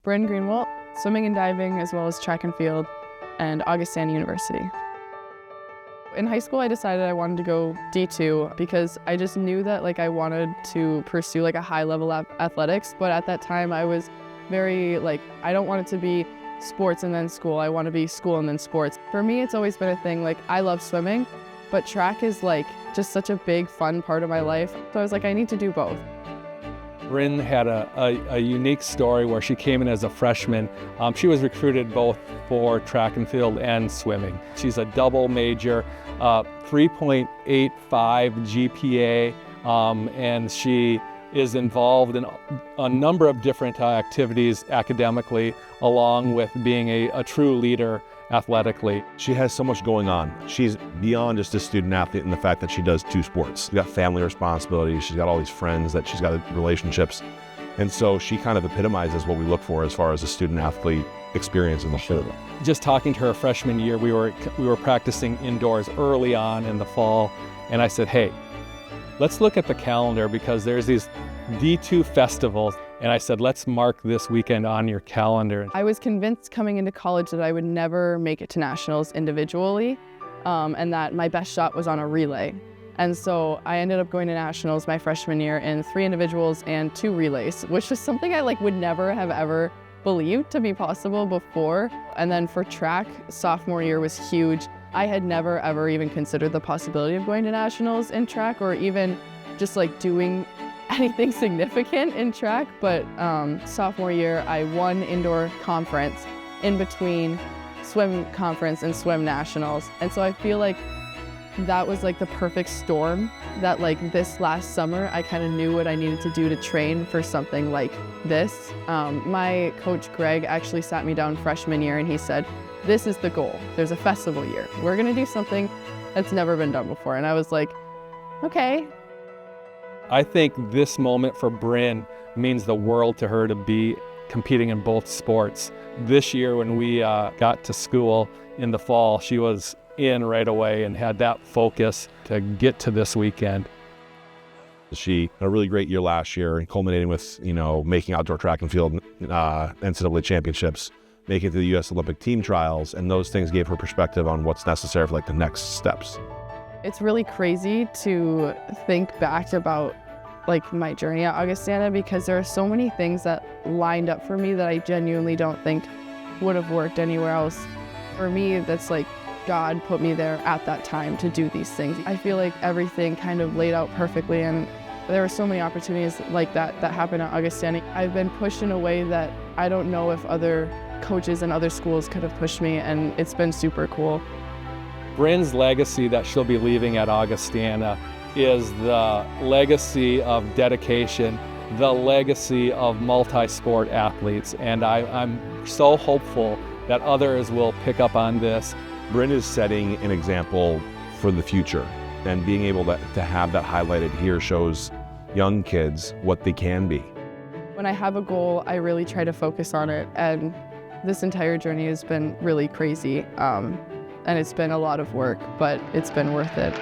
Bryn Greenwaldt, swimming and diving, as well as track and field, and Augustana University. In high school, I decided I wanted to go D2 because I just knew that I wanted to pursue a high level athletics, but at that time I was very I don't want it to be sports and then school. I want to be school and then sports. For me, it's always been a thing, I love swimming, but track is just such a big fun part of my life. So I was I need to do both. Bryn had a unique story where she came in as a freshman. She was recruited both for track and field and swimming. She's a double major, 3.85 GPA, and she is involved in a number of different activities academically, along with being a true leader athletically. She has so much going on. She's beyond just a student athlete in the fact that she does two sports. She's got family responsibilities, she's got all these friends, that she's got relationships. And so she kind of epitomizes what we look for as far as a student athlete experience in the whole. Just talking to her freshman year, we were practicing indoors early on in the fall, and I said, hey, let's look at the calendar because there's these D2 festivals. And I said, let's mark this weekend on your calendar. I was convinced coming into college that I would never make it to nationals individually, and that my best shot was on a relay. And so I ended up going to nationals my freshman year in 3 individuals and 2 relays, which is something I would never have ever believed to be possible before. And then for track, sophomore year was huge. I had never ever even considered the possibility of going to nationals in track, or even just doing anything significant in track, but sophomore year I won indoor conference in between swim conference and swim nationals. And so I feel that was the perfect storm, that this last summer I kind of knew what I needed to do to train for something like this. My coach Greg actually sat me down freshman year and he said, this is the goal. There's a festival year. We're gonna do something that's never been done before. And I was like, okay. I think this moment for Bryn means the world to her to be competing in both sports. This year when we got to school in the fall, she was in right away and had that focus to get to this weekend. She had a really great year last year, and culminating with making outdoor track and field NCAA championships, making it to the U.S. Olympic team trials, and those things gave her perspective on what's necessary for the next steps. It's really crazy to think back about my journey at Augustana, because there are so many things that lined up for me that I genuinely don't think would have worked anywhere else. For me, that's God put me there at that time to do these things. I feel everything kind of laid out perfectly, and there were so many opportunities like that happened at Augustana. I've been pushed in a way that I don't know if other coaches and other schools could have pushed me, and it's been super cool. Bryn's legacy that she'll be leaving at Augustana is the legacy of dedication, the legacy of multi-sport athletes, and I'm so hopeful that others will pick up on this. Bryn is setting an example for the future, and being able to have that highlighted here shows young kids what they can be. When I have a goal, I really try to focus on it, and this entire journey has been really crazy. And it's been a lot of work, but it's been worth it.